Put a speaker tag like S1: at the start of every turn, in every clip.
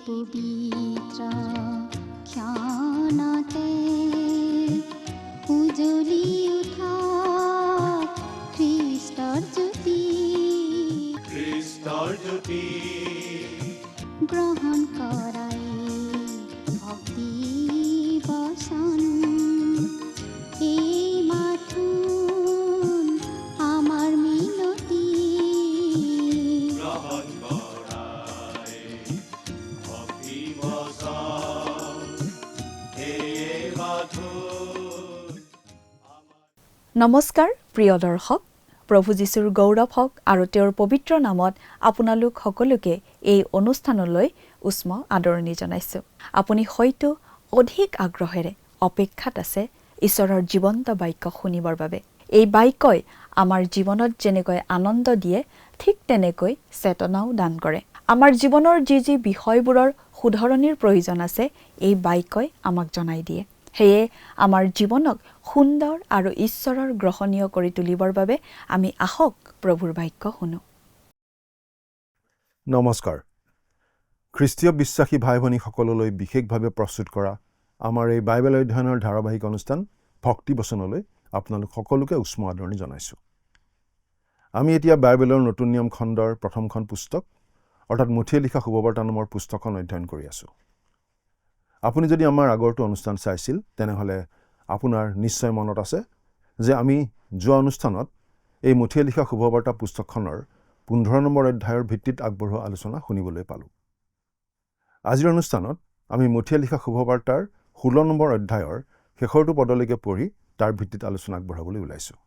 S1: পবিত্ৰ ক্ষণতে উজলি উঠা খ্ৰীষ্টৰ জ্যোতি গ্ৰহণ কৰাই ভক্তি বচন এই মাথোন আমাৰ মিনতি গ্ৰহণ কৰাই ভক্তি বচন এই মাথোন।
S2: নমস্কাৰ প্ৰিয় দৰ্শক, প্ৰভু যীশুৰ গৌৰৱ হওক আৰু তেওঁৰ পবিত্ৰ নামত আপোনালোক সকলোকে এই অনুষ্ঠানলৈ উষ্ম আদৰণি জনাইছোঁ। আপুনি হয়তো অধিক আগ্ৰহেৰে অপেক্ষাত আছে ঈশ্বৰৰ জীৱন্ত বাক্য শুনিবৰ বাবে। এই বাক্যই আমাৰ জীৱনত যেনেকৈ আনন্দ দিয়ে, ঠিক তেনেকৈ চেতনাও দান কৰে। আমাৰ জীৱনৰ যি যি বিষয়বোৰৰ শুধৰণিৰ প্ৰয়োজন আছে, এই বাক্যই আমাক জনাই দিয়ে। সেয়ে আমাৰ জীৱনক সুন্দৰ আৰু ঈশ্বৰৰ গ্ৰহণীয় কৰি তুলিবৰ বাবে আমি আহক প্ৰভুৰ বাক্য শুনো।
S3: নমস্কাৰ। খ্ৰীষ্টীয় বিশ্বাসী ভাই ভনীসকললৈ বিশেষভাৱে প্ৰস্তুত কৰা আমাৰ এই বাইবেল অধ্যয়নৰ ধাৰাবাহিক অনুষ্ঠান ভক্তি বচনলৈ আপোনালোক সকলোকে উষ্ম আদৰণি জনাইছোঁ। আমি এতিয়া বাইবেলৰ নতুন নিয়ম খণ্ডৰ প্ৰথমখন পুস্তক অৰ্থাৎ মুঠিয়ে লিখা শুভবাৰ্তা নামৰ পুস্তকখন অধ্যয়ন কৰি আছোঁ। আপুনি যদি আমাৰ আগৰটো অনুষ্ঠান চাইছিল, তেনেহ'লে আপোনাৰ নিশ্চয় মনত আছে যে আমি যোৱা অনুষ্ঠানত এই মুঠিয়ে লিখা শুভবাৰ্তা পুস্তকখনৰ 15 নম্বৰ অধ্যায়ৰ ভিত্তিত আগবঢ়োৱা আলোচনা শুনিবলৈ পালোঁ। আজিৰ অনুষ্ঠানত আমি মুঠিয়ে লিখা শুভবাৰ্তাৰ 16 নম্বৰ অধ্যায়ৰ শেষৰটো পদলৈকে পঢ়ি তাৰ ভিত্তিত আলোচনা আগবঢ়াবলৈ ওলাইছোঁ।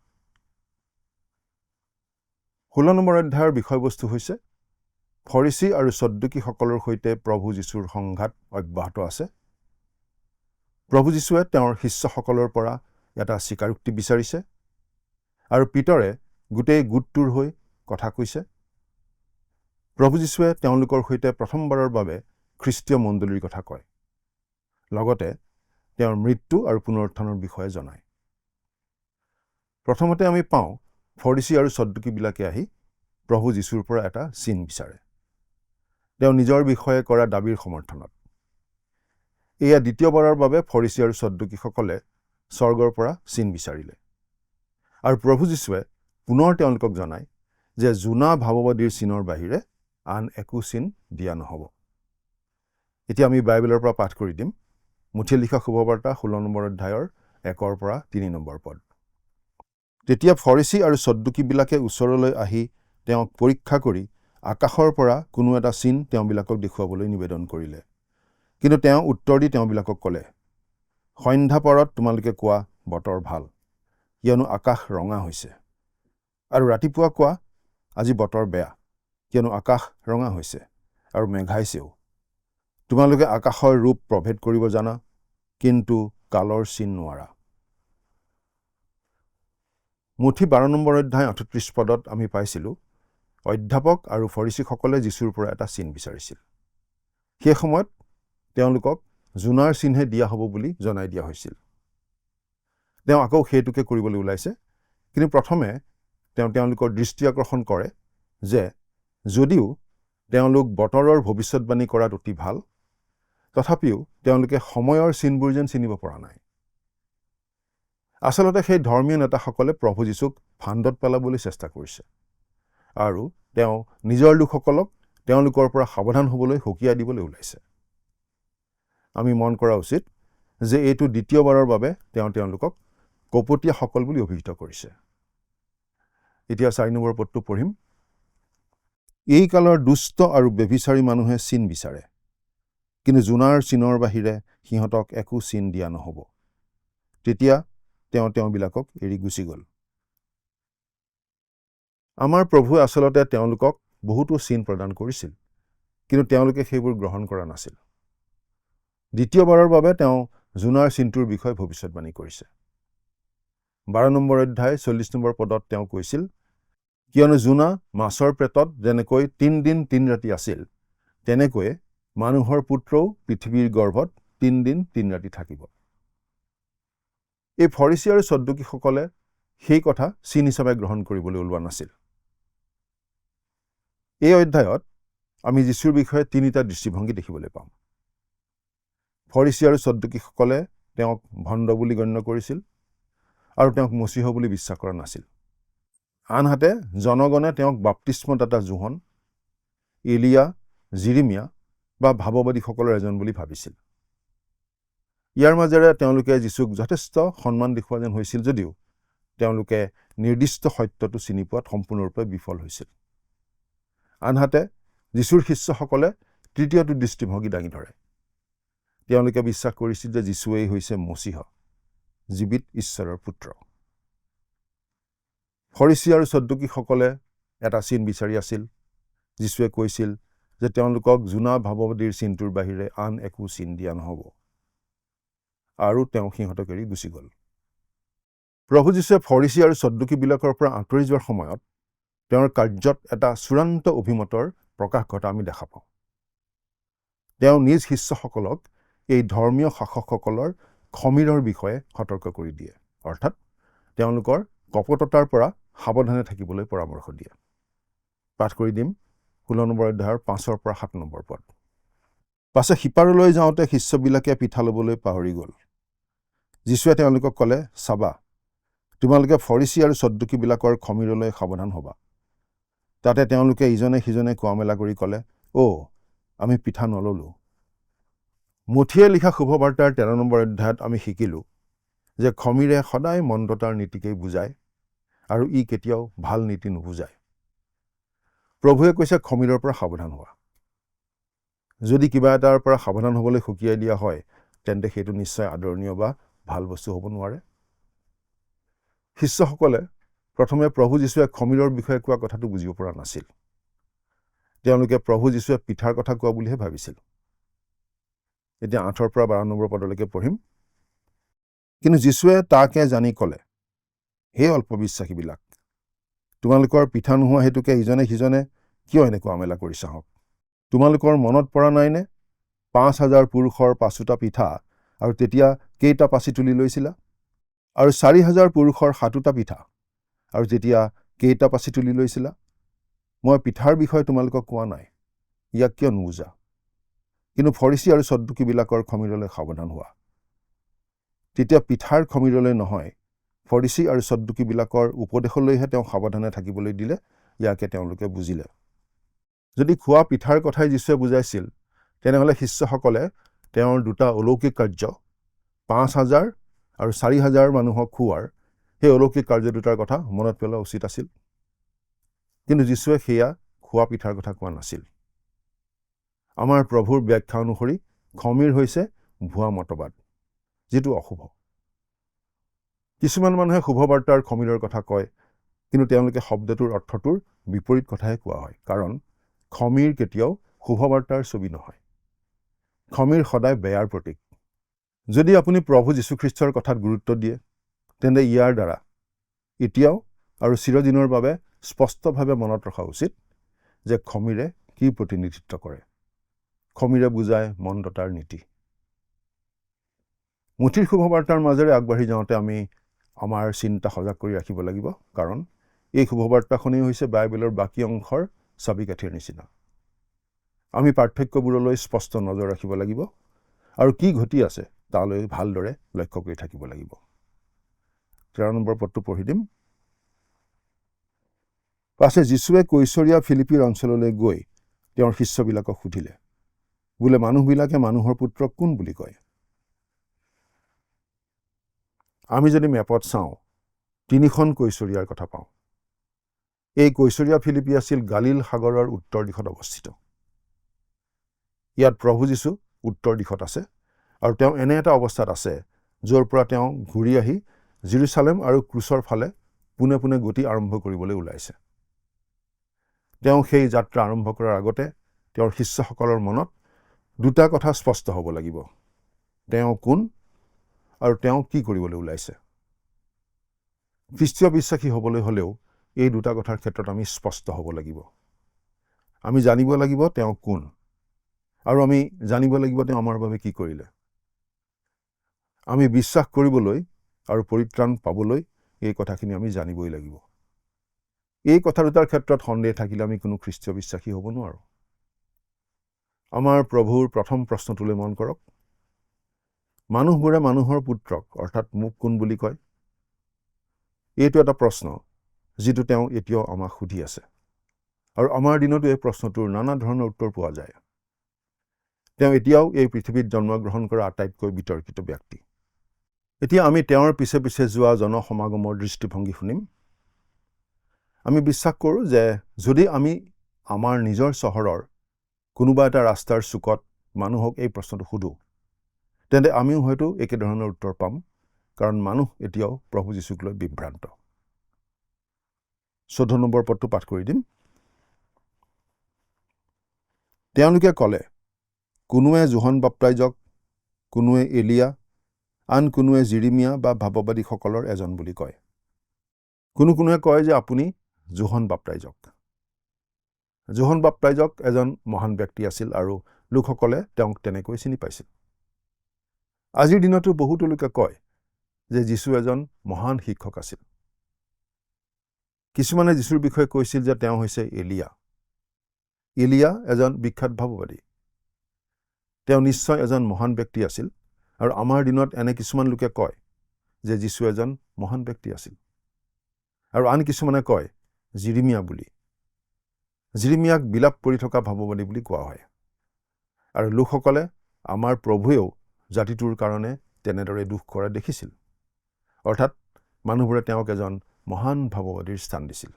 S3: 16 নম্বৰ অধ্যায়ৰ বিষয়বস্তু হৈছে ফৰিচী আৰু সদ্দুকীসকলৰ সৈতে প্ৰভু যীশুৰ সংঘাত অব্যাহত আছে। প্ৰভু যীশুৱে তেওঁৰ শিষ্যসকলৰ পৰা এটা স্বীকাৰোক্তি বিচাৰিছে আৰু পিতৰে গোটেই গোটটোৰ হৈ কথা কৈছে। প্ৰভু যীশুৱে তেওঁলোকৰ সৈতে প্ৰথমবাৰৰ বাবে খ্ৰীষ্টীয় মণ্ডলীৰ কথা কয়, লগতে তেওঁৰ মৃত্যু আৰু পুনৰুত্থানৰ বিষয়ে জনায়। প্ৰথমতে আমি পাওঁ ফৰিচী আৰু সদ্দুকীবিলাকে আহি প্ৰভু যীশুৰ পৰা এটা চিন বিচাৰে, তেওঁ নিজৰ বিষয়ে কৰা দাবীৰ সমৰ্থনত। এয়া দ্বিতীয়বাৰৰ বাবে ফৰিচী আৰু সদ্দুকীসকলে স্বৰ্গৰ পৰা চিন বিচাৰিলে আৰু প্ৰভু যীশুৱে পুনৰ তেওঁলোকক জনায় যে জোনা ভাৱবাদীৰ চিনৰ বাহিৰে আন একো চিন দিয়া নহ'ব। এতিয়া আমি বাইবেলৰ পৰা পাঠ কৰি দিম মুঠিয়ে লিখা শুভবাৰ্তা 16 নম্বৰ অধ্যায়ৰ 1 পৰা 3 নম্বৰ পদ। তেতিয়া ফৰিচী আৰু সদ্দুকীবিলাকে ওচৰলৈ আহি তেওঁক পৰীক্ষা কৰি আকাশৰ পৰা কোনো এটা চিন তেওঁবিলাকক দেখুৱাবলৈ নিবেদন কৰিলে। কিন্তু তেওঁ উত্তৰ দি তেওঁবিলাকক ক'লে, সন্ধ্যা পৰত তোমালোকে কোৱা বতৰ ভাল, কিয়নো আকাশ ৰঙা হৈছে, আৰু ৰাতিপুৱা কোৱা আজি বতৰ বেয়া, কিয়নো আকাশ ৰঙা হৈছে আৰু মেঘাইছেও। তোমালোকে আকাশৰ ৰূপ প্ৰভেদ কৰিব জানা, কিন্তু কালৰ চিন নোৱাৰা। মুঠি 12 নম্বৰ অধ্যায় 38 পদত আমি পাইছিলোঁ অধ্যাপক আৰু ফৰিচীসকলে যীশুৰ পৰা এটা চিন বিচাৰিছিল। সেই সময়ত তেওঁলোকক জোনাৰ চিনহে দিয়া হ'ব বুলি জনাই দিয়া হৈছিল। তেওঁ আকৌ সেইটোকে কৰিবলৈ ওলাইছে, কিন্তু প্ৰথমে তেওঁলোকৰ দৃষ্টি আকৰ্ষণ কৰে যে যদিও তেওঁলোক বতৰৰ ভৱিষ্যতবাণী কৰাত অতি ভাল, তথাপিও তেওঁলোকে সময়ৰ চিনবোৰ যেন চিনিব পৰা নাই। আচলতে সেই ধৰ্মীয় নেতাসকলে প্ৰভু যীশুক ফান্দত পেলাবলৈ চেষ্টা কৰিছে আৰু তেওঁ নিজৰ লোকসকলক তেওঁলোকৰ পৰা সাৱধান হ'বলৈ সকীয়াই দিবলৈ ওলাইছে। আমি মন কৰা উচিত যে এইটো দ্বিতীয়বাৰৰ বাবে তেওঁলোকক কপটীয়াসকল বুলি অভিহিত কৰিছে। এতিয়া 4 নম্বৰ পদটো পঢ়িম। এই কালৰ দুষ্ট আৰু ব্যভিচাৰী মানুহে চিন বিচাৰে, কিন্তু জোনাৰ চিনৰ বাহিৰে সিহঁতক একো চিন দিয়া নহ'ব। তেতিয়া তেওঁবিলাকক এৰি গুচি গ'ল। আমাৰ প্ৰভুৱে আচলতে তেওঁলোকক বহুতো চিন প্ৰদান কৰিছিল, কিন্তু তেওঁলোকে সেইবোৰ গ্ৰহণ কৰা নাছিল। দ্বিতীয়বাৰৰ বাবে তেওঁ জোনাৰ চিনটোৰ বিষয়ে ভৱিষ্যতবাণী কৰিছে। 12 নম্বৰ অধ্যায় 40 নম্বৰ পদত তেওঁ কৈছিল, কিয়নো জোনা মাছৰ পেটত যেনেকৈ 3 দিন 3 ৰাতি আছিল, তেনেকৈয়ে মানুহৰ পুত্ৰও পৃথিৱীৰ গৰ্ভত 3 দিন 3 ৰাতি থাকিব। এই ফৰিচী আৰু সদ্দুকীসকলে সেই কথা চিন হিচাপে গ্ৰহণ কৰিবলৈ ওলোৱা নাছিল। এই অধ্যায়ত আমি যীশুৰ বিষয়ে তিনিটা দৃষ্টিভংগী দেখিবলৈ পাম। ফৰিচী আৰু সদ্দুকীসকলে তেওঁক ভণ্ড বুলি গণ্য কৰিছিল আৰু তেওঁক মচীহ বুলি বিশ্বাস কৰা নাছিল। আনহাতে জনগণে তেওঁক বাপ্তিস্মদাতা যোহন, এলিয়া, জিৰিমিয়া বা ভাৱবাদীসকলৰ এজন বুলি ভাবিছিল। ইয়াৰ মাজেৰে তেওঁলোকে যীশুক যথেষ্ট সন্মান দেখুওৱা যেন হৈছিল যদিও তেওঁলোকে নিৰ্দিষ্ট সত্যটো চিনি পোৱাত সম্পূৰ্ণৰূপে বিফল হৈছিল। আনহাতে যীশুৰ শিষ্যসকলে তৃতীয়টো দৃষ্টিভংগী দাঙি ধৰে। তেওঁলোকে বিশ্বাস কৰিছিল যে যীশুৱেই হৈছে মচীহ, জীৱিত ঈশ্বৰৰ পুত্ৰ। ফৰিচী আৰু সদ্দুকীসকলে এটা চিন বিচাৰি আছিল। যীশুৱে কৈছিল যে তেওঁলোকক জোনা ভাৱবাদীৰ চিনটোৰ বাহিৰে আন একো চিন দিয়া নহ'ব, আৰু তেওঁ সিহঁতক এৰি গুচি গ'ল। প্ৰভু যীশুৱে ফৰিচী আৰু সদ্দুকীবিলাকৰ পৰা আঁতৰি যোৱাৰ সময়ত তেওঁৰ কাৰ্যত এটা চূড়ান্ত অভিমতৰ প্ৰকাশ ঘটা আমি দেখা পাওঁ। তেওঁ নিজ শিষ্যসকলক এই ধৰ্মীয় শাসকসকলৰ খমিৰৰ বিষয়ে সতৰ্ক কৰি দিয়ে, অৰ্থাৎ তেওঁলোকৰ কপটতাৰ পৰা সাৱধানে থাকিবলৈ পৰামৰ্শ দিয়ে। পাঠ কৰি দিম 16 নম্বৰ অধ্যায়ৰ 5 পৰা 7 নম্বৰ পদ। পাছে সিপাৰলৈ যাওঁতে শিষ্যবিলাকে পিঠা ল'বলৈ পাহৰি গ'ল। যীশুৱে তেওঁলোকক ক'লে, চাবা, তোমালোকে ফৰিচী আৰু সদ্দুকীবিলাকৰ খমিৰলৈ সাৱধান হ'বা। তাতে তেওঁলোকে ইজনে সিজনে কোৱা মেলা কৰি ক'লে, আমি পিঠা নল'লো। মুঠিয়ে লিখা শুভবাৰ্তাৰ 13 নম্বৰ অধ্যায়ত আমি শিকিলোঁ যে খমিৰে সদায় মন্দতাৰ নীতিকেই বুজায় আৰু ই কেতিয়াও ভাল নীতি নুবুজায়। প্ৰভুৱে কৈছে খমিৰৰ পৰা সাৱধান হোৱা। যদি কিবা এটাৰ পৰা সাৱধান হ'বলৈ সকীয়াই দিয়া হয় তেন্তে সেইটো নিশ্চয় আদৰণীয় বা ভাল বস্তু হ'ব নোৱাৰে। শিষ্যসকলে প্ৰথমে প্ৰভু যীশুৱে খমিৰৰ বিষয়ে কোৱা কথাটো বুজিব পৰা নাছিল। তেওঁলোকে প্ৰভু যীশুৱে পিঠাৰ কথা কোৱা বুলিহে ভাবিছিল। এতিয়া 8 পৰা 12 নম্বৰ পদলৈকে পঢ়িম। কিন্তু যীশুৱে তাকে জানি ক'লে, হে অল্পবিশ্বাসীবিলাক, তোমালোকৰ পিঠা নোহোৱা হেতুকে ইজনে সিজনে কিয় এনেকুৱা আমেলা কৰিছা হওক? তোমালোকৰ মনত পৰা নাইনে 5,000 পুৰুষৰ 5টা পিঠা আৰু তেতিয়া কেইটা পাচি তুলি লৈছিলা? আৰু 4,000 পুৰুষৰ 7টা পিঠা আৰু তেতিয়া কেইটা পাচি তুলি লৈছিলা? মই পিঠাৰ বিষয়ে তোমালোকক কোৱা নাই, ইয়াক কিয় নুবুজা? কিন্তু ফৰিচী আৰু সদ্দুকীবিলাকৰ খমিৰলৈ সাৱধান হোৱা। তেতিয়া পিঠাৰ খমিৰলৈ নহয়, ফৰিচী আৰু সদ্দুকীবিলাকৰ উপদেশলৈহে তেওঁ সাৱধানে থাকিবলৈ দিলে। ইয়াকে তেওঁলোকে বুজিলে। যদি খোৱা পিঠাৰ কথাই যীশুৱে বুজাইছিল তেনেহ'লে শিষ্যসকলে তেওঁৰ দুটা অলৌকিক কাৰ্য 5,000 আৰু 4,000 মানুহক খুওৱাৰ সেই অলৌকিক কাৰ্য দুটাৰ কথা মনত পেলোৱা উচিত আছিল। কিন্তু যীশুৱে সেয়া খোৱা পিঠাৰ কথা কোৱা নাছিল। আমাৰ প্ৰভুৰ ব্যাখ্যা অনুসৰি খমিৰ হৈছে ভুৱা মতবাদ, যিটো অশুভ। কিছুমান মানুহে শুভবাৰ্তাৰ খমিৰৰ কথা কয়, কিন্তু তেওঁলোকে শব্দটোৰ অৰ্থটোৰ বিপৰীত কথাহে কোৱা হয়, কাৰণ খমিৰ কেতিয়াও শুভবাৰ্তাৰ ছবি নহয়। খমিৰ সদায় বেয়াৰ প্ৰতীক। যদি আপুনি প্ৰভু যীশুখ্ৰীষ্টৰ কথাত গুৰুত্ব দিয়ে তেন্তে ইয়াৰ দ্বাৰা এতিয়াও আৰু চিৰদিনৰ বাবে স্পষ্টভাৱে মনত ৰখা উচিত যে খমিৰে কি প্ৰতিনিধিত্ব কৰে। খমিৰে বুজায় মন্দতাৰ নীতি। মুঠিৰ শুভবাৰ্তাৰ মাজেৰে আগবাঢ়ি যাওঁতে আমি আমাৰ চিন্তা সজাগ কৰি ৰাখিব লাগিব, কাৰণ এই শুভবাৰ্তাখনেই হৈছে বাইবেলৰ বাকী অংশৰ চাবিকাঠিৰ নিচিনা। আমি পাৰ্থক্যবোৰলৈ স্পষ্ট নজৰ ৰাখিব লাগিব আৰু কি ঘটি আছে তালৈ ভালদৰে লক্ষ্য কৰি থাকিব লাগিব। 13 নম্বৰ পদটো পঢ়ি দিম। পাছে যীশুৱে কৈছৰীয়া ফিলিপিৰ অঞ্চললৈ গৈ তেওঁৰ শিষ্যবিলাকক সুধিলে, বোলে মানুহবিলাকে মানুহৰ পুত্ৰক কোন বুলি কয়? আমি যদি মেপত চাওঁ 3খন কৈছৰীয়াৰ কথা পাওঁ। এই কৈছৰীয়া ফিলিপি আছিল গালিল সাগৰৰ উত্তৰ দিশত অৱস্থিত। ইয়াত প্ৰভু যীশু উত্তৰ দিশত আছে আৰু তেওঁ এনে এটা অৱস্থাত আছে য'ৰ পৰা তেওঁ ঘূৰি আহি জেৰুজালেম আৰু ক্ৰুচৰ ফালে পোনে পোনে গতি আৰম্ভ কৰিবলৈ ওলাইছে। তেওঁ সেই যাত্ৰা আৰম্ভ কৰাৰ আগতে তেওঁৰ শিষ্যসকলৰ মনত দুটা কথা স্পষ্ট হ'ব লাগিব, তেওঁ কোন আৰু তেওঁ কি কৰিবলৈ ওলাইছে। খ্ৰীষ্টীয় বিশ্বাসী হ'বলৈ হ'লেও এই দুটা কথাৰ ক্ষেত্ৰত আমি স্পষ্ট হ'ব লাগিব। আমি জানিব লাগিব তেওঁ কোন, আৰু আমি জানিব লাগিব তেওঁ আমাৰ বাবে কি কৰিলে। আমি বিশ্বাস কৰিবলৈ আৰু পৰিত্ৰাণ পাবলৈ এই কথাখিনি আমি জানিবই লাগিব। এই কথা দুটাৰ ক্ষেত্ৰত সন্দেহ থাকিলে আমি কোনো খ্ৰীষ্টীয় বিশ্বাসী হ'ব নোৱাৰোঁ। আমাৰ প্ৰভুৰ প্ৰথম প্ৰশ্নটোলৈ মন কৰক। মানুহবোৰে মানুহৰ পুত্ৰক অৰ্থাৎ মোক কোন বুলি কয়? এইটো এটা প্ৰশ্ন যিটো তেওঁ এতিয়াও আমাক সুধি আছে। আৰু আমাৰ দিনতো এই প্ৰশ্নটোৰ নানা ধৰণৰ উত্তৰ পোৱা যায়। তেওঁ এতিয়াও এই পৃথিৱীত জন্মগ্ৰহণ কৰা আটাইতকৈ বিতৰ্কিত ব্যক্তি। এতিয়া আমি তেওঁৰ পিছে পিছে যোৱা জনসমাগমৰ দৃষ্টিভংগী শুনিম। আমি বিশ্বাস কৰোঁ যে যদি আমি আমাৰ নিজৰ চহৰৰ কোনোবা এটা ৰাস্তাৰ চুকত মানুহক এই প্ৰশ্নটো সুধোঁ, তেন্তে আমিও হয়তো একেধৰণৰ উত্তৰ পাম, কাৰণ মানুহ এতিয়াও প্ৰভু যীশুক লৈ বিভ্ৰান্ত। 14 নম্বৰ পদটো পাঠ কৰি দিম। তেওঁলোকে ক'লে, কোনোৱে যোহন বাপ্তাইজক, কোনোৱে এলিয়া, আন কোনোৱে জিৰিমিয়া বা ভাৱবাদীসকলৰ এজন বুলি কয়। কোনোৱে কয় যে আপুনি যোহন বাপ্তাইজক। যোহন বাপ্তাইজক এজন মহান ব্যক্তি আছিল আৰু লোকসকলে তেওঁক তেনেকৈ চিনি পাইছিল। আজিৰ দিনতো বহুতো লোকে কয় যে যীশু এজন মহান শিক্ষক আছিল। কিছুমানে যীশুৰ বিষয়ে কৈছিল যে তেওঁ হৈছে এলিয়া। এলিয়া এজন বিখ্যাত ভাৱবাদী। তেওঁ নিশ্চয় এজন মহান ব্যক্তি আছিল, আৰু আমাৰ দিনত এনে কিছুমান লোকে কয় যে যীশু এজন মহান ব্যক্তি আছিল। আৰু আন কিছুমানে কয় জিৰিমিয়া বুলি। জিৰিমিয়াক বিলাপ পৰি থকা ভাৱবাদী বুলি কোৱা হয়। আৰু লোকসকলে আমাৰ প্ৰভুৱেও জাতিটোৰ কাৰণে তেনেদৰে দুখ কৰা দেখিছিল। অৰ্থাৎ মানুহবোৰে তেওঁক এজন মহান ভাৱবাদীৰ স্থান দিছিল,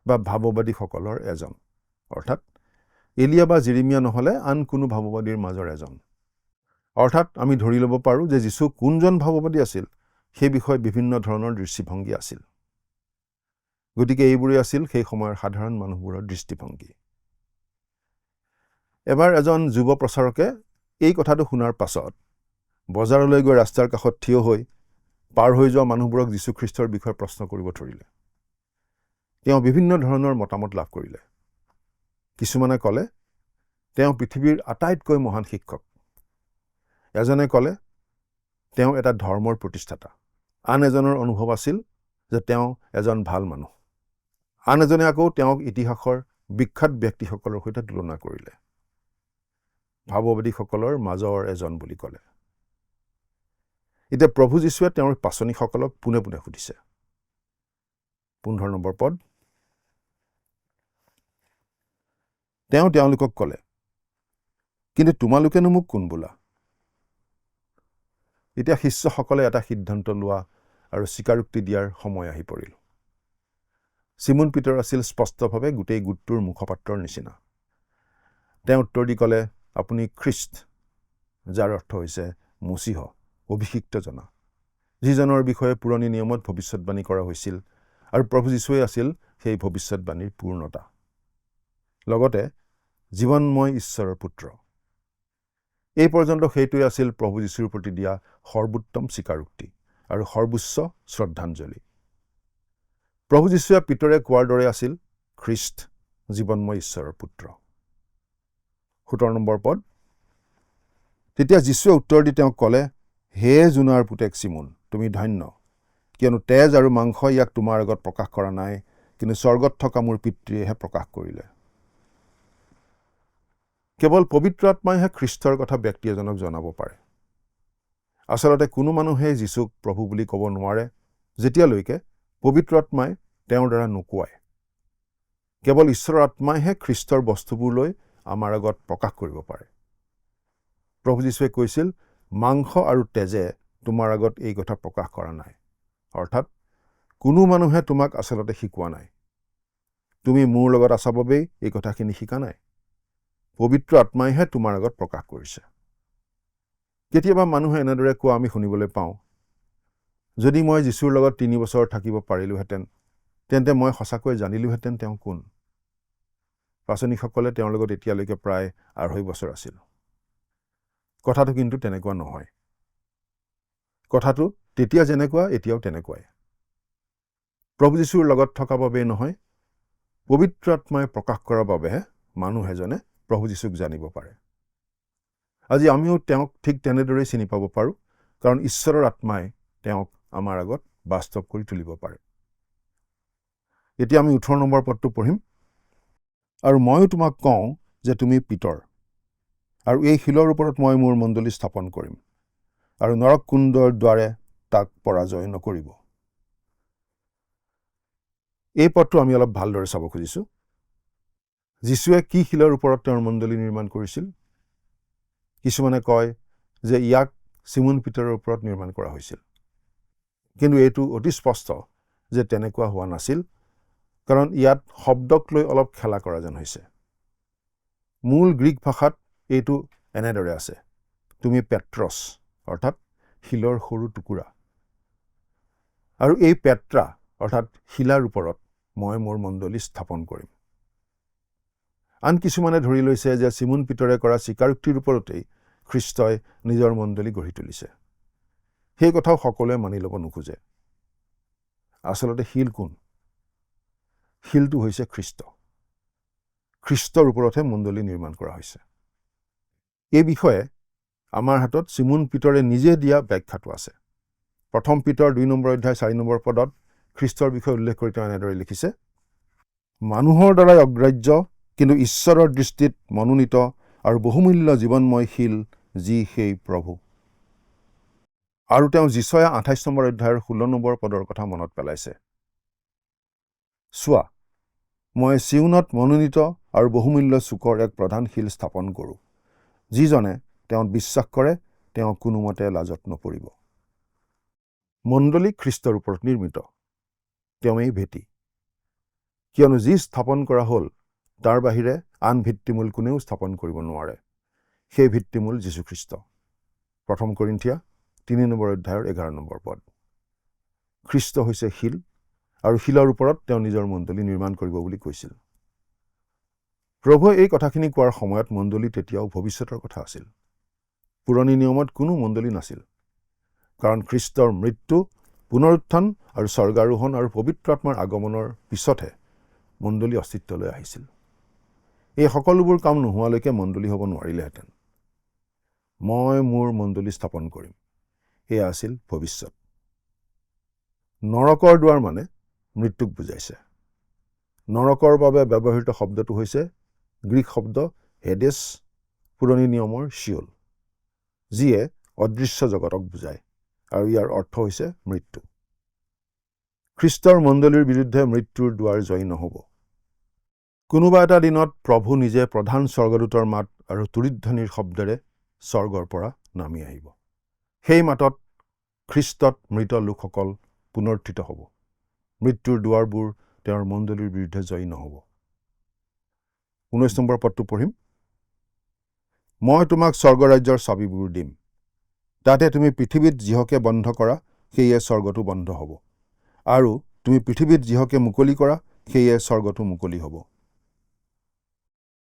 S3: বা ভাৱবাদীসকলৰ এজন, অৰ্থাৎ এলিয়া বা জিৰিমিয়া নহ'লে আন কোনো ভাৱবাদীৰ মাজৰ এজন। অৰ্থাৎ আমি ধৰি ল'ব পাৰোঁ যে যীশু কোনজন ভাৱবাদী আছিল সেই বিষয়ে বিভিন্ন ধৰণৰ দৃষ্টিভংগী আছিল। গতিকে এইবোৰেই আছিল সেই সময়ৰ সাধাৰণ মানুহবোৰৰ দৃষ্টিভংগী। এবাৰ এজন যুৱ প্ৰচাৰকে এই কথাটো শুনাৰ পাছত বজাৰলৈ গৈ ৰাস্তাৰ কাষত থিয় হৈ পাৰ হৈ যোৱা মানুহবোৰক যীশুখ্ৰীষ্টৰ বিষয়ে প্ৰশ্ন কৰিব ধৰিলে। তেওঁ বিভিন্ন ধৰণৰ মতামত লাভ কৰিলে। কিছুমানে ক'লে তেওঁ পৃথিৱীৰ আটাইতকৈ মহান শিক্ষক। এজনে ক'লে তেওঁ এটা ধৰ্মৰ প্ৰতিষ্ঠাতা। আন এজনৰ অনুভৱ আছিল যে তেওঁ এজন ভাল মানুহ। আন এজনে আকৌ তেওঁক ইতিহাসৰ বিখ্যাত ব্যক্তিসকলৰ সৈতে তুলনা কৰিলে। ভাৱবাদীসকলৰ মাজৰ এজন বুলি ক'লে। এতিয়া প্ৰভু যীশুৱে তেওঁৰ পাচনিসকলক পোনে পোনে সুধিছে। 15 নম্বৰ পদ। তেওঁ তেওঁলোকক ক'লে, কিন্তু তোমালোকেনো মোক কোন বোলা? এতিয়া শিষ্যসকলে এটা সিদ্ধান্ত লোৱা আৰু স্বীকাৰোক্তি দিয়াৰ সময় আহি পৰিল। চিমন পিতৰ আছিল স্পষ্টভাৱে গোটেই গোটটোৰ মুখপাত্ৰৰ নিচিনা। তেওঁ উত্তৰ দি ক'লে, আপুনি খ্ৰীষ্ট, যাৰ অৰ্থ হৈছে মচীহ, অভিষিক্ত জনা, যিজনৰ বিষয়ে পুৰণি নিয়মত ভৱিষ্যৎবাণী কৰা হৈছিল, আৰু প্ৰভু যীশুৱে আছিল সেই ভৱিষ্যৎবাণীৰ পূৰ্ণতা। লগতে জীৱনময় ঈশ্বৰৰ পুত্ৰ। এই পৰ্যন্ত সেইটোৱে আছিল প্ৰভু যীশুৰ প্ৰতি দিয়া সৰ্বোত্তম স্বীকাৰোক্তি আৰু সৰ্বোচ্চ শ্ৰদ্ধাঞ্জলি। প্ৰভু যীশুৱে পিতৰে কোৱাৰ দৰে আছিল খ্ৰীষ্ট, জীৱনময় ঈশ্বৰৰ পুত্ৰ। 17 নম্বৰ পদ। তেতিয়া যীশুৱে উত্তৰ দি তেওঁক ক'লে, হে জোনাৰ পুতেক চিমোন, তুমি ধন্য, কিয়নো তেজ আৰু মাংস ইয়াক তোমাৰ আগত প্ৰকাশ কৰা নাই, কিন্তু স্বৰ্গত থকা মোৰ পিতৃয়েহে প্ৰকাশ কৰিলে। কেৱল পবিত্ৰ আত্মাইহে খ্ৰীষ্টৰ কথা ব্যক্তি এজনক জনাব পাৰে। আচলতে কোনো মানুহে যীশুক প্ৰভু বুলি ক'ব নোৱাৰে যেতিয়ালৈকে পবিত্ৰ আত্মাই তেওঁৰ দ্বাৰা নোকোৱায়। কেৱল ঈশ্বৰৰ আত্মাইহে খ্ৰীষ্টৰ বস্তুবোৰ লৈ আমাৰ আগত প্ৰকাশ কৰিব পাৰে। প্ৰভু যীশুৱে কৈছিল, মাংস আৰু তেজে তোমাৰ আগত এই কথা প্ৰকাশ কৰা নাই। অৰ্থাৎ কোনো মানুহে তোমাক আচলতে শিকোৱা নাই। তুমি মোৰ লগত আছা বাবেই এই কথাখিনি শিকা নাই। পবিত্ৰ আত্মাইহে তোমাৰ আগত প্ৰকাশ কৰিছে। কেতিয়াবা মানুহে এনেদৰে কোৱা আমি শুনিবলৈ পাওঁ, যদি মই যীশুৰ লগত 3 বছৰ থাকিব পাৰিলোহেঁতেন, তেন্তে মই সঁচাকৈ জানিলোহেঁতেন তেওঁ কোন। পাচনিকসকলে তেওঁৰ লগত এতিয়ালৈকে প্ৰায় 2.5 বছৰ আছিল। কথাটো কিন্তু তেনেকুৱা নহয়। কথাটো তেতিয়া যেনেকুৱা এতিয়াও তেনেকুৱাই। প্ৰভু যীশুৰ লগত থকা বাবেই নহয়, পবিত্ৰ আত্মাই প্ৰকাশ কৰাৰ বাবেহে মানুহ এজনে প্ৰভু যীশুক জানিব পাৰে। আজি আমিও তেওঁক ঠিক তেনেদৰেই চিনি পাব পাৰোঁ, কাৰণ ঈশ্বৰৰ আত্মাই তেওঁক আমাৰ আগত বাস্তৱ কৰি তুলিব পাৰে। এতিয়া আমি 18 নম্বৰ পদটো পঢ়িম। আৰু ময়ো তোমাক কওঁ যে তুমি পিতৰ, আৰু এই শিলৰ ওপৰত মই মোৰ মণ্ডলী স্থাপন কৰিম আৰু নৰককুণ্ডৰ দ্বাৰে তাক পৰাজয় নকৰিব। এই পদটো আমি অলপ ভালদৰে চাব খুজিছোঁ। যীশুৱে কি শিলৰ ওপৰত তেওঁৰ মণ্ডলী নিৰ্মাণ কৰিছিল? কিছুমানে কয় যে ইয়াক চিমন পিতৰৰ ওপৰত নিৰ্মাণ কৰা হৈছিল, কিন্তু এইটো অতি স্পষ্ট যে তেনেকুৱা হোৱা নাছিল, কাৰণ ইয়াত শব্দক লৈ অলপ খেলা কৰা যেন হৈছে। মূল গ্ৰীক ভাষাত এইটো এনেদৰে আছে, তুমি পেট্ৰছ, অৰ্থাৎ শিলৰ সৰু টুকুৰা। আৰু এই পেট্ৰা অৰ্থাৎ শিলাৰ ওপৰত মই মোৰ মণ্ডলী স্থাপন কৰিম। আন কিছুমানে ধৰি লৈছে যে চিমন পিতৰে কৰা স্বীকাৰোক্তিৰ ওপৰতেই খ্ৰীষ্টই নিজৰ মণ্ডলী গঢ়ি তুলিছে। সেই কথাও সকলোৱে মানি ল'ব নোখোজে। আচলতে শিল কোন? শিলটো হৈছে খ্ৰীষ্ট। খ্ৰীষ্টৰ ওপৰতহে মণ্ডলী নিৰ্মাণ কৰা হৈছে। এই বিষয়ে আমাৰ হাতত চিমন পিতৰে নিজে দিয়া ব্যাখ্যাটো আছে। প্ৰথম পিতৰ 2 নম্বৰ অধ্যায় 4 নম্বৰ পদত খ্ৰীষ্টৰ বিষয়ে উল্লেখ কৰি তেওঁ এনেদৰে লিখিছে, মানুহৰ দ্বাৰাই অগ্ৰাহ্য কিন্তু ঈশ্বৰৰ দৃষ্টিত মনোনীত আৰু বহুমূল্য জীৱনময় শিল যি সেই প্ৰভু। আৰু তেওঁ যিচয়া 28 নম্বৰ অধ্যায়ৰ 16 নম্বৰ পদৰ কথা মনত পেলাইছে, চোৱা, মই চিউনত মনোনীত আৰু বহুমূল্য চুকৰ এক প্ৰধান শিল স্থাপন কৰোঁ। যিজনে তেওঁত বিশ্বাস কৰে তেওঁ কোনোমতে লাজত নপৰিব। মণ্ডলী খ্ৰীষ্টৰ ওপৰত নিৰ্মিত। তেওঁৱেই ভেটি। কিয়নো যি স্থাপন কৰা হ'ল তাৰ বাহিৰে আন ভিত্তিমূল কোনেও স্থাপন কৰিব নোৱাৰে। সেই ভিত্তিমূল যীশুখ্ৰীষ্ট। 1 কৰিন্থিয়া 3 নম্বৰ অধ্যায়ৰ 11 নম্বৰ পদ। খ্ৰীষ্ট হৈছে শিল, আৰু শিলৰ ওপৰত তেওঁ নিজৰ মণ্ডলী নিৰ্মাণ কৰিব বুলি কৈছিল। প্ৰভুৱে এই কথাখিনি কোৱাৰ সময়ত মণ্ডলী তেতিয়াও ভৱিষ্যতৰ কথা আছিল। পুৰণি নিয়মত কোনো মণ্ডলী নাছিল, কাৰণ খ্ৰীষ্টৰ মৃত্যু, পুনৰুত্থান আৰু স্বৰ্গাৰোহণ আৰু পবিত্ৰ আত্মাৰ আগমনৰ পিছতহে মণ্ডলী অস্তিত্বলৈ আহিছিল। এই সকলোবোৰ কাম নোহোৱালৈকে মণ্ডলী হ'ব নোৱাৰিলেহেঁতেন। মই মোৰ মণ্ডলী স্থাপন কৰিম, এয়া আছিল ভৱিষ্যত। নৰকৰ দুৱাৰ মানে মৃত্যুক বুজাইছে। নৰকৰ বাবে ব্যৱহৃত শব্দটো হৈছে গ্ৰীক শব্দ হেডেছ, পুৰণি নিয়মৰ শিয়ল, যিয়ে অদৃশ্য জগতক বুজায়, আৰু ইয়াৰ অৰ্থ হৈছে মৃত্যু। খ্ৰীষ্টৰ মণ্ডলীৰ বিৰুদ্ধে মৃত্যুৰ দুৱাৰ জয়ী নহ'ব। কোনোবা এটা দিনত প্ৰভু নিজে প্ৰধান স্বৰ্গদূতৰ মাত আৰু তুৰিধ্বনিৰ শব্দেৰে স্বৰ্গৰ পৰা নামি আহিব। সেই মাতত খ্ৰীষ্টত মৃত লোকসকল পুনৰুত্থিত হ'ব। মৃত্যুৰ দুৱাৰবোৰ তেওঁৰ মণ্ডলীৰ বিৰুদ্ধে জয়ী নহ'ব। 19 নম্বৰ পদটো পঢ়িম। মই তোমাক স্বৰ্গৰাজ্যৰ চাবিবোৰ দিম। তাতে তুমি পৃথিৱীত যিহকে বন্ধ কৰা সেয়ে স্বৰ্গটো বন্ধ হ'ব, আৰু তুমি পৃথিৱীত যিহকে মুকলি কৰা সেয়ে স্বৰ্গটো মুকলি হ'ব।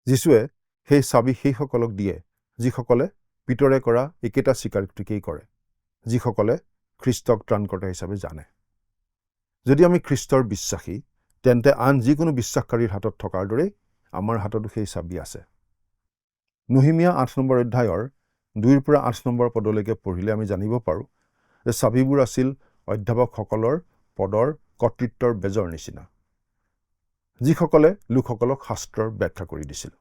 S3: যীশুৱে সেই চাবি সেইসকলক দিয়ে যিসকলে পিতৰে কৰা একেটা স্বীকাৰোক্তিকেই কৰে, যিসকলে খ্ৰীষ্টক ত্ৰাণকৰ্তা হিচাপে জানে। যদি আমি খ্ৰীষ্টৰ বিশ্বাসী, তেন্তে আন যিকোনো বিশ্বাসকাৰীৰ হাতত থকাৰ দৰেই আমাৰ হাততো সেই চাবি আছে। নহিমীয়া 8 নম্বৰ অধ্যায়ৰ 2 পৰা 8 নম্বৰ পদলৈকে পঢ়িলে আমি জানিব পাৰোঁ যে চাবিবোৰ আছিল অধ্যাপকসকলৰ পদৰ কৰ্তৃত্বৰ বেজৰ নিচিনা, যিসকলে লোকসকলক শাস্ত্ৰৰ ব্যাখ্যা কৰি দিছিল।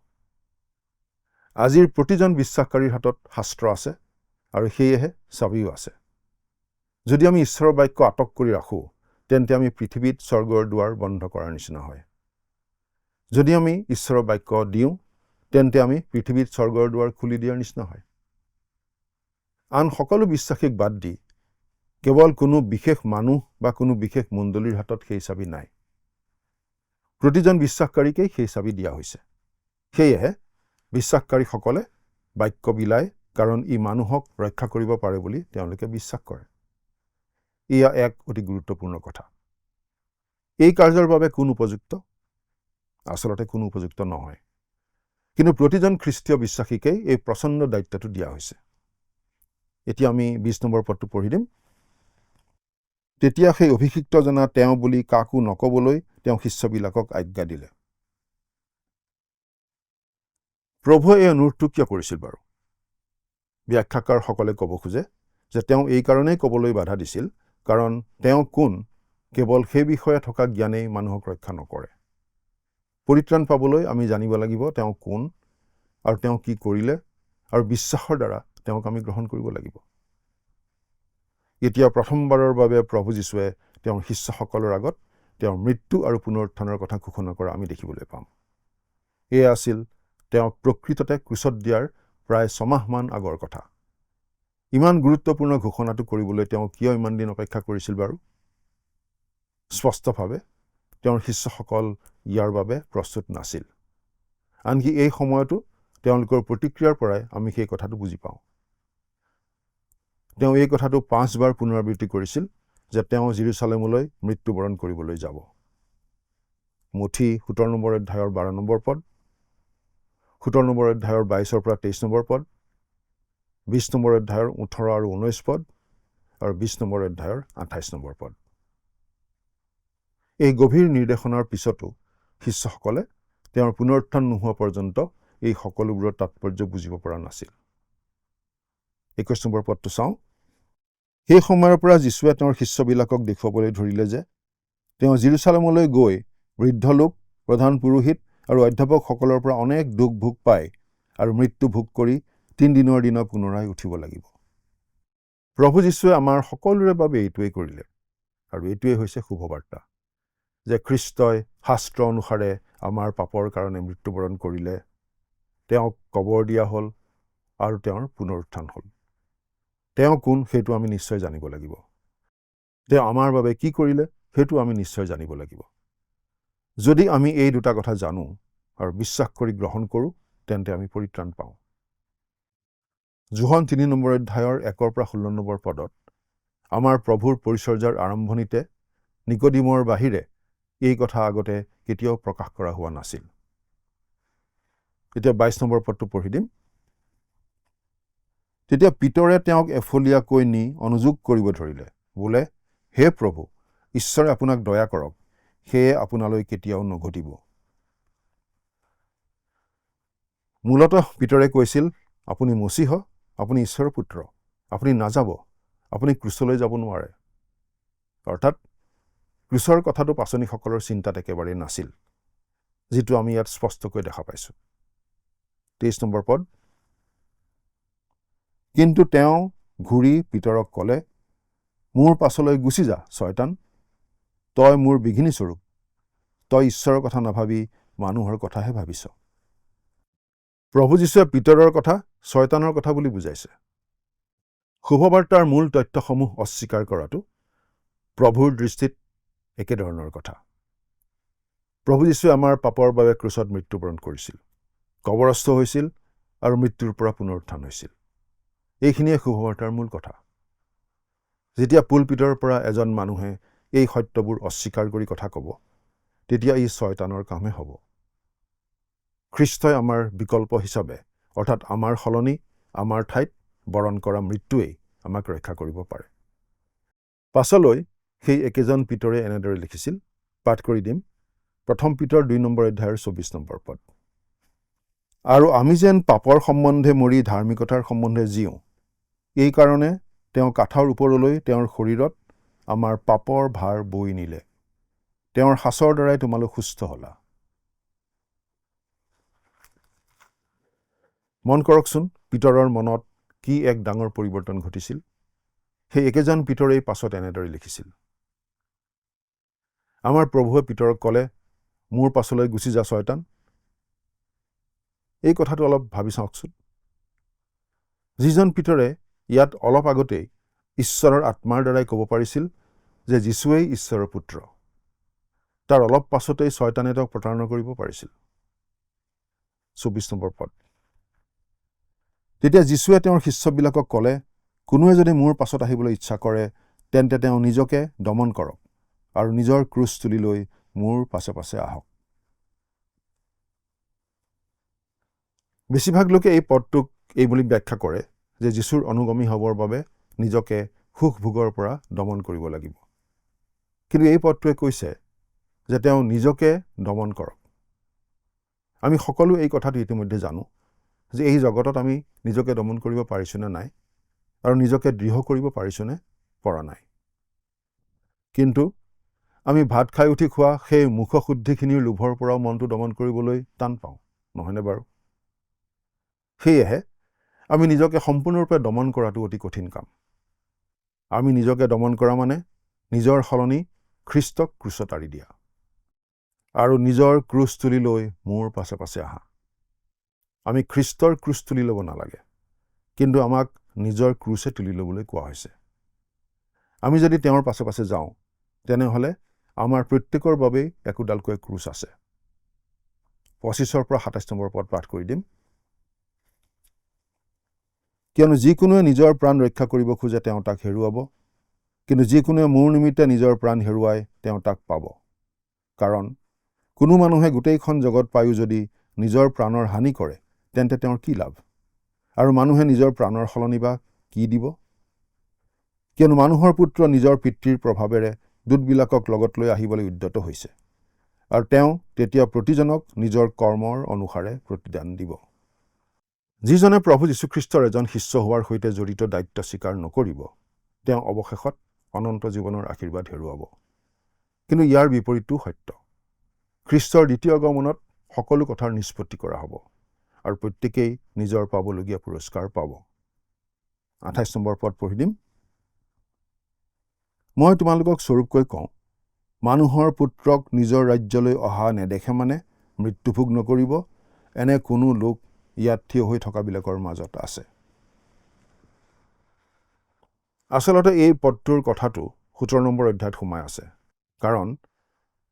S3: আজিৰ প্ৰতিজন বিশ্বাসকাৰীৰ হাতত শাস্ত্ৰ আছে, আৰু সেয়েহে চাবিও আছে। যদি আমি ঈশ্বৰৰ বাক্য আটক কৰি ৰাখোঁ, তেন্তে আমি পৃথিৱীত স্বৰ্গৰ দুৱাৰ বন্ধ কৰাৰ নিচিনা হয়। যদি আমি ঈশ্বৰৰ বাক্য দিওঁ, তেন্তে আমি পৃথিৱীত স্বৰ্গৰ দুৱাৰ খুলি দিয়াৰ নিচিনা হয়। আন সকলো বিশ্বাসীক বাদ দি কেৱল কোনো বিশেষ মানুহ বা কোনো বিশেষ মণ্ডলীৰ হাতত সেই চাবি নাই। প্ৰতিজন বিশ্বাসকাৰীকেই সেই চাবি দিয়া হৈছে। সেয়েহে বিশ্বাসকাৰীসকলে বাক্য বিলায়, কাৰণ ই মানুহক ৰক্ষা কৰিব পাৰে বুলি তেওঁলোকে বিশ্বাস কৰে। এয়া এক অতি গুৰুত্বপূৰ্ণ কথা। এই কাৰ্যৰ বাবে কোন উপযুক্ত? আচলতে কোনো উপযুক্ত নহয়, কিন্তু প্ৰতিজন খ্ৰীষ্টীয় বিশ্বাসীকেই এই প্ৰচণ্ড দায়িত্বটো দিয়া হৈছে। এতিয়া আমি 20 নম্বৰ পদটো পঢ়ি দিম। তেতিয়া সেই অভিষিক্তজনা তেওঁ বুলি কাকো নকবলৈ তেওঁ শিষ্যবিলাকক আজ্ঞা দিলে। প্ৰভুৱে এই অনুৰোধটো কিয় কৰিছিল বাৰু? ব্যাখ্যাকাৰসকলে ক'ব খোজে যে তেওঁ এই কাৰণেই ক'বলৈ বাধা দিছিল, কাৰণ তেওঁ কোন কেৱল সেই বিষয়ে থকা জ্ঞানেই মানুহক ৰক্ষা নকৰে। পৰিত্ৰাণ পাবলৈ আমি জানিব লাগিব তেওঁ কোন, আৰু তেওঁ কি কৰিলে, আৰু বিশ্বাসৰ দ্বাৰা তেওঁক আমি গ্ৰহণ কৰিব লাগিব। এতিয়া প্ৰথমবাৰৰ বাবে প্ৰভু যীশুৱে তেওঁৰ শিষ্যসকলৰ আগত তেওঁৰ মৃত্যু আৰু পুনৰুত্থানৰ কথা ঘোষণা কৰা আমি দেখিবলৈ পাম। এয়া আছিল তেওঁক প্ৰকৃততে ক্ৰুচত দিয়াৰ প্ৰায় 6 মাহমান আগৰ কথা। ইমান গুৰুত্বপূৰ্ণ ঘোষণাটো কৰিবলৈ তেওঁ কিয় ইমান দিন অপেক্ষা কৰিছিল বাৰু? স্পষ্টভাৱে তেওঁৰ শিষ্যসকল ইয়াৰ বাবে প্ৰস্তুত নাছিল। আনকি এই সময়তো তেওঁলোকৰ প্ৰতিক্ৰিয়াৰ পৰাই আমি সেই কথাটো বুজি পাওঁ। তেওঁ এই কথাটো 5 বাৰ পুনৰাবৃত্তি কৰিছিল যে তেওঁ জেৰুজালেমলৈ মৃত্যুবৰণ কৰিবলৈ যাব। মুঠি 17 নম্বৰ অধ্যায়ৰ 12 নম্বৰ পদ, 17 নম্বৰ অধ্যায়ৰ 22 পৰা 23 নম্বৰ পদ, 20 নম্বৰ অধ্যায়ৰ 18 আৰু 19 পদ আৰু 20 নম্বৰ অধ্যায়ৰ 28 নম্বৰ পদ। এই গভীৰ নিৰ্দেশনাৰ পিছতো শিষ্যসকলে তেওঁৰ পুনৰুত্থান নোহোৱা পৰ্যন্ত এই সকলোবোৰৰ তাৎপৰ্য বুজিব পৰা নাছিল। 21 নম্বৰ পদটো চাওঁ। সেই সময়ৰ পৰা যীশুৱে তেওঁৰ শিষ্যবিলাকক দেখুৱাবলৈ ধৰিলে যে তেওঁ জেৰুজালেমলৈ গৈ বৃদ্ধ লোক, প্ৰধান পুৰোহিত আৰু অধ্যাপকসকলৰ পৰা অনেক দুখ ভোগ পায় আৰু মৃত্যু ভোগ কৰি 3 দিনৰ দিনা পুনৰাই উঠিব লাগিব। প্ৰভু যীশুৱে আমাৰ সকলোৰে বাবে এইটোৱেই কৰিলে আৰু এইটোৱেই হৈছে শুভবাৰ্তা যে খ্ৰীষ্টই শাস্ত্ৰ অনুসাৰে আমাৰ পাপৰ কাৰণে মৃত্যুবৰণ কৰিলে, তেওঁক কবৰ দিয়া হ'ল আৰু তেওঁৰ পুনৰুত্থান হ'ল। তেওঁ কোন সেইটো আমি নিশ্চয় জানিব লাগিব। তেওঁ আমাৰ বাবে কি কৰিলে সেইটো আমি নিশ্চয় জানিব লাগিব। যদি আমি এই দুটা কথা জানো আৰু বিশ্বাস কৰি গ্ৰহণ কৰোঁ, তেন্তে আমি পৰিত্ৰাণ পাওঁ। যোহন 3 নম্বৰ অধ্যায়ৰ 1 পৰা 16 নম্বৰ পদত আমাৰ প্ৰভুৰ পৰিচৰ্যাৰ আৰম্ভণিতে নিকোডিমৰ বাহিৰে এই কথা আগতে কেতিয়াও প্ৰকাশ কৰা হোৱা নাছিল। এতিয়া 22 নম্বৰ পদটো পঢ়ি দিম। তেতিয়া পিতৰে তেওঁক এফলীয়াকৈ নি অনুযোগ কৰিব ধৰিলে, বোলে, হে প্ৰভু, ঈশ্বৰে আপোনাক দয়া কৰক, সেয়ে আপোনালৈ কেতিয়াও নঘটিব। মূলতঃ পিতৰে কৈছিল, আপুনি মচীহ, আপুনি ঈশ্বৰৰ পুত্ৰ, আপুনি নাযাব, আপুনি ক্ৰুচলৈ যাব নোৱাৰে। অৰ্থাৎ ক্ৰুচৰ কথাটো পাচনিসকলৰ চিন্তাত একেবাৰেই নাছিল, যিটো আমি ইয়াত স্পষ্টকৈ দেখা পাইছোঁ। 23 নম্বৰ পদ। কিন্তু তেওঁ ঘূৰি পিতৰক ক'লে, মোৰ পাছলৈ গুচি যা শয়তান, তই মোৰ বিঘিনি স্বৰূপ, তই ঈশ্বৰৰ কথা নাভাবি মানুহৰ কথাহে ভাবিছ। প্ৰভু যীশুৱে পিতৰৰ কথা শয়তানৰ কথা বুলি বুজাইছে। শুভবাৰ্তাৰ মূল তথ্যসমূহ অস্বীকাৰ কৰাটো প্ৰভুৰ দৃষ্টিত একেধৰণৰ কথা। প্ৰভু যীশুৱে আমাৰ পাপৰ বাবে ক্ৰুচত মৃত্যুবৰণ কৰিছিল, কবৰস্থ হৈছিল আৰু মৃত্যুৰ পৰা পুনৰুত্থান হৈছিল। এইখিনিয়ে শুভবাৰ্তাৰ মূল কথা। যেতিয়া পুলপিতৰ পৰা এজন মানুহে এই সত্যবোৰ অস্বীকাৰ কৰি কথা ক'ব, তেতিয়া ই শয়তানৰ কামহে হ'ব। খ্ৰীষ্টই আমাৰ বিকল্প হিচাপে, অৰ্থাৎ আমাৰ সলনি আমাৰ ঠাইত বৰণ কৰা মৃত্যুৱেই আমাক ৰক্ষা কৰিব পাৰে। পাছলৈ সেই একেজন পিতৰে এনেদৰে লিখিছিল, পাঠ কৰি দিম। 1 পিতৰ 2 নম্বৰ অধ্যায়ৰ 24 নম্বৰ পদ। আৰু আমি যেন পাপৰ সম্বন্ধে মৰি ধাৰ্মিকতাৰ সম্বন্ধে জীওঁ, এই কাৰণে তেওঁ কাঠৰ ওপৰলৈ তেওঁৰ শৰীৰত আমাৰ পাপৰ ভাৰ বৈ নিলে। তেওঁৰ সাঁচৰ দ্বাৰাই তোমালোক সুস্থ হ'লা। মন কৰকচোন, পিতৰৰ মনত কি এক ডাঙৰ পৰিৱৰ্তন ঘটিছিল। সেই একেজন পিতৰেই পাছত এনেদৰে লিখিছিল। আমাৰ প্ৰভুৱে পিতৰক ক'লে, মোৰ পাছলৈ গুচি যা শয়তান। এই কথাটো অলপ ভাবি চাওকচোন। যিজন পিতৰে ইয়াত অলপ আগতেই ঈশ্বৰৰ আত্মাৰ দ্বাৰাই ক'ব পাৰিছিল যে যীশুৱেই ঈশ্বৰৰ পুত্ৰ, তাৰ অলপ পাছতেই শয়তানে তেওঁক প্ৰতাৰণা কৰিব পাৰিছিল। 24 নম্বৰ পদ। তেতিয়া যীশুৱে তেওঁৰ শিষ্যবিলাকক ক'লে, কোনোৱে যদি মোৰ পাছত আহিবলৈ ইচ্ছা কৰে, তেন্তে তেওঁ নিজকে দমন কৰক আৰু নিজৰ ক্ৰুচ তুলি লৈ মোৰ পাছে পাছে আহক। বেছিভাগ লোকে এই পদটোক এই বুলি ব্যাখ্যা কৰে যে যীশুৰ অনুগামী হ'বৰ বাবে নিজকে সুখ ভোগৰ পৰা দমন কৰিব লাগিব। কিন্তু এই পদটোৱে কৈছে যে তেওঁ নিজকে দমন কৰক। আমি সকলো এই কথাটো ইতিমধ্যে জানো যে এই জগতত আমি নিজকে দমন কৰিব পাৰিছোনে নাই আৰু নিজকে দৃঢ় কৰিব পাৰিছোনে পৰা নাই। কিন্তু আমি ভাত খাই উঠি খোৱা সেই মুখশুদ্ধিখিনিৰ লোভৰ পৰাও মনটো দমন কৰিবলৈ টান পাওঁ, নহয়নে বাৰু? সেয়েহে আমি নিজকে সম্পূৰ্ণৰূপে দমন কৰাটো অতি কঠিন কাম। আমি নিজকে দমন কৰা মানে নিজৰ সলনি খ্ৰীষ্টক ক্ৰুচত আৰি দিয়া আৰু নিজৰ ক্ৰুচ তুলি লৈ মোৰ পাছে পাছে আহা। আমি খ্ৰীষ্টৰ ক্ৰুচ তুলি ল'ব নালাগে, কিন্তু আমাক নিজৰ ক্ৰুচে তুলি ল'বলৈ কোৱা হৈছে। আমি যদি তেওঁৰ পাছে পাছে যাওঁ, তেনেহ'লে আমাৰ প্ৰত্যেকৰ বাবেই একোডালকৈ ক্ৰুচ আছে। 25 পৰা 27 নম্বৰ পদ পাঠ কৰি দিম। কিয়নো যিকোনোৱে নিজৰ প্ৰাণ ৰক্ষা কৰিব খোজে তেওঁ তাক হেৰুৱাব, কিন্তু যিকোনোৱে মোৰ নিমিত্তে নিজৰ প্ৰাণ হেৰুৱাই তেওঁ তাক পাব। কাৰণ কোনো মানুহে গোটেইখন জগত পায়ো যদি নিজৰ প্ৰাণৰ হানি কৰে, তেন্তে তেওঁৰ কি লাভ? আৰু মানুহে নিজৰ প্ৰাণৰ সলনি বা কি দিব? কিয়নো মানুহৰ পুত্ৰ নিজৰ পিতৃৰ প্ৰভাৱেৰে দূতবিলাকক লগত লৈ আহিবলৈ উদ্যত হৈছে, আৰু তেওঁ তেতিয়া প্ৰতিজনক নিজৰ কৰ্মৰ অনুসাৰে প্ৰতিদান দিব। যিজনে প্ৰভু যীশুখ্ৰীষ্টৰ এজন শিষ্য হোৱাৰ সৈতে জড়িত দায়িত্ব স্বীকাৰ নকৰিব, তেওঁ অৱশেষত অনন্ত জীৱনৰ আশীৰ্বাদ হেৰুৱাব। কিন্তু ইয়াৰ বিপৰীতটো সত্য। খ্ৰীষ্টৰ দ্বিতীয় আগমনত সকলো কথাৰ নিষ্পত্তি কৰা হ'ব, আৰু প্ৰত্যেকেই নিজৰ পাবলগীয়া পুৰস্কাৰ পাব। 28 নম্বৰ পদ পঢ়ি দিম। মই তোমালোকক স্বৰূপকৈ কওঁ, মানুহৰ পুত্ৰক নিজৰ ৰাজ্যলৈ অহা নেদেখে মানে মৃত্যুভোগ নকৰিব, এনে কোনো লোক ইয়াত থিয় হৈ থকাবিলাকৰ মাজত আছে। আচলতে এই পদটোৰ কথাটো 17 নম্বৰ অধ্যায়ত সোমাই আছে, কাৰণ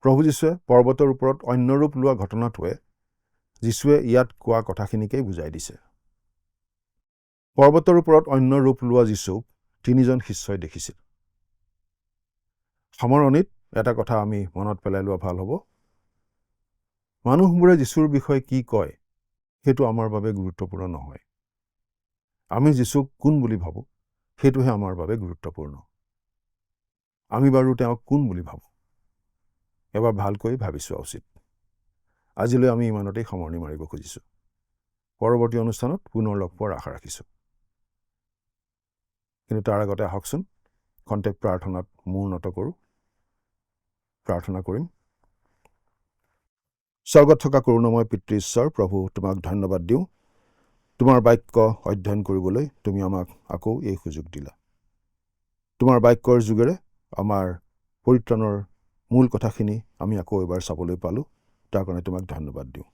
S3: প্ৰভু যীশুৱে পৰ্বতৰ ওপৰত অন্য ৰূপ লোৱা ঘটনাটোৱে যীশুৱে ইয়াত কোৱা কথাখিনিকেই বুজাই দিছে। পৰ্বতৰ ওপৰত অন্য ৰূপ লোৱা যীশুক 3জন শিষ্যই দেখিছিল। সামৰণিত এটা কথা আমি মনত পেলাই লোৱা ভাল হ'ব। মানুহবোৰে যীশুৰ বিষয়ে কি কয় সেইটো আমাৰ বাবে গুৰুত্বপূৰ্ণ নহয়। আমি যীশুক কোন বুলি ভাবোঁ সেইটোহে আমাৰ বাবে গুৰুত্বপূৰ্ণ। আমি বাৰু তেওঁক কোন বুলি ভাবোঁ? এবাৰ ভালকৈ ভাবি চোৱা উচিত। আজিলৈ আমি ইমানতেই সামৰণি মাৰিব খুজিছোঁ। পৰৱৰ্তী অনুষ্ঠানত পুনৰ লগ পোৱাৰ আশা ৰাখিছোঁ। কিন্তু তাৰ আগতে আহকচোন খন্তেক প্ৰাৰ্থনাত মূৰ নত কৰোঁ। প্ৰাৰ্থনা কৰিম। স্বৰ্গত থকা কৰুণাময় পিতৃ ঈশ্বৰ, প্ৰভু তোমাক ধন্যবাদ দিওঁ। তোমাৰ বাক্য অধ্যয়ন কৰিবলৈ তুমি আমাক আকৌ এই সুযোগ দিলা। তোমাৰ বাক্যৰ যোগেৰে আমাৰ পৰিত্ৰাণৰ মূল কথাখিনি আমি আকৌ এবাৰ চাবলৈ পালোঁ। তাৰ কাৰণে তোমাক ধন্যবাদ দিওঁ।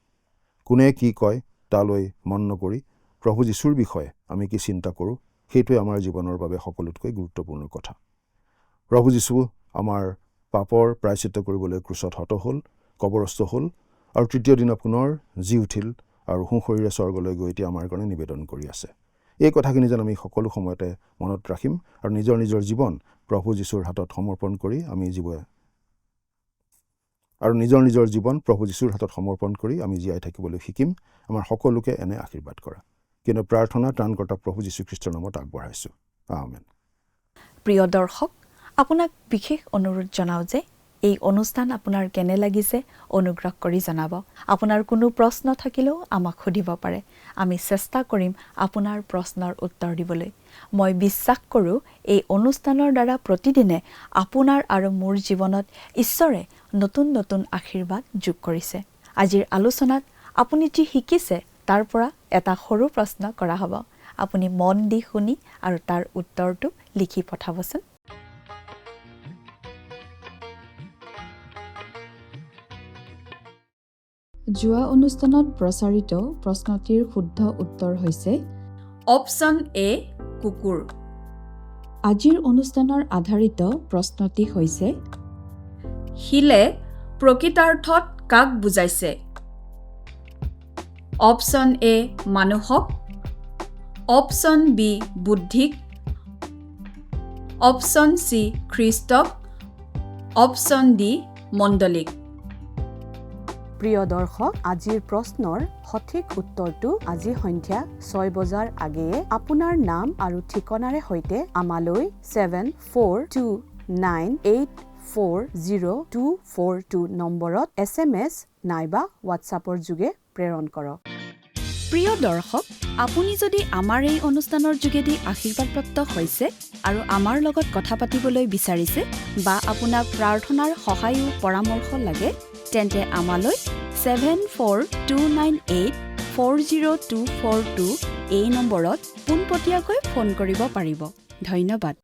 S3: কোনে কি কয় তালৈ মন নকৰি প্ৰভু যীশুৰ বিষয়ে আমি কি চিন্তা কৰোঁ সেইটোৱে আমাৰ জীৱনৰ বাবে সকলোতকৈ গুৰুত্বপূৰ্ণ কথা। প্ৰভু যীশু আমাৰ পাপৰ প্ৰায়শ্চিত্ত কৰিবলৈ ক্ৰুচত হত হ'ল, কবৰস্থ হ'ল, আৰু তৃতীয় দিনা পুনৰ জি উঠিল আৰু সোঁশৰীৰে স্বৰ্গলৈ গৈ এতিয়া আমাৰ কাৰণে নিবেদন কৰি আছে। এই কথাখিনি যেন আমি সকলো সময়তে মনত ৰাখিম আৰু নিজৰ নিজৰ জীৱন প্ৰভু যীশুৰ হাতত সমৰ্পণ কৰি আমি জীয়াই থাকিবলৈ শিকিম। আমাৰ সকলোকে এনে আশীৰ্বাদ কৰা। কিন্তু প্ৰাৰ্থনা ত্ৰাণকৰ্তা প্ৰভু যীশুখ্ৰীষ্টৰ নামত আগবঢ়াইছোঁ। আমেন।
S2: প্ৰিয় দৰ্শক, আপোনাক বিশেষ অনুৰোধ জনাওঁ যে এই অনুষ্ঠান আপোনাৰ কেনে লাগিছে অনুগ্ৰহ কৰি জনাব। আপোনাৰ কোনো প্ৰশ্ন থাকিলেও আমাক সুধিব পাৰে। আমি চেষ্টা কৰিম আপোনাৰ প্ৰশ্নৰ উত্তৰ দিবলৈ। মই বিশ্বাস কৰোঁ এই অনুষ্ঠানৰ দ্বাৰা প্ৰতিদিনে আপোনাৰ আৰু মোৰ জীৱনত ঈশ্বৰে নতুন নতুন আশীৰ্বাদ যোগ কৰিছে। আজিৰ আলোচনাত আপুনি যি শিকিছে তাৰ পৰা এটা সৰু প্ৰশ্ন কৰা হ'ব। আপুনি মন দি শুনি আৰু তাৰ উত্তৰটো লিখি পঠাবচোন। যোৱা অনুষ্ঠানত প্ৰচাৰিত প্ৰশ্নটিৰ শুদ্ধ উত্তৰ হৈছে অপশ্যন এ কুকুৰ। আজিৰ অনুষ্ঠানৰ আধাৰিত প্ৰশ্নটি হৈছে শিলে প্ৰকৃতাৰ্থত কাক বুজাইছে? অপশ্যন এ মানুহক, অপশ্যন বি বুদ্ধিক, অপশ্যন চি খ্ৰীষ্টক, অপশ্যন ডি মণ্ডলীক। প্ৰিয় দৰ্শক, আজিৰ প্ৰশ্নৰ সঠিক উত্তৰটো আজি সন্ধিয়া 6 বজাৰ আগেয়ে আপোনাৰ নাম আৰু ঠিকনাৰে সৈতে আমালৈ 7429840242 নম্বৰত SMS নাইবা হোৱাটছআপৰ যোগে প্ৰেৰণ কৰক। প্ৰিয় দৰ্শক, আপুনি যদি আমাৰ এই অনুষ্ঠানৰ যোগেদি আশীৰ্বাদপ্ৰাপ্ত হৈছে আৰু আমাৰ লগত কথা পাতিবলৈ বিচাৰিছে বা আপোনাক প্ৰাৰ্থনাৰ সহায়ো পৰামৰ্শ লাগে, তেন্তে আমালৈ 7429840242
S4: এই নম্বৰত পোনপটীয়াকৈ ফোন কৰিব পাৰিব। ধন্যবাদ।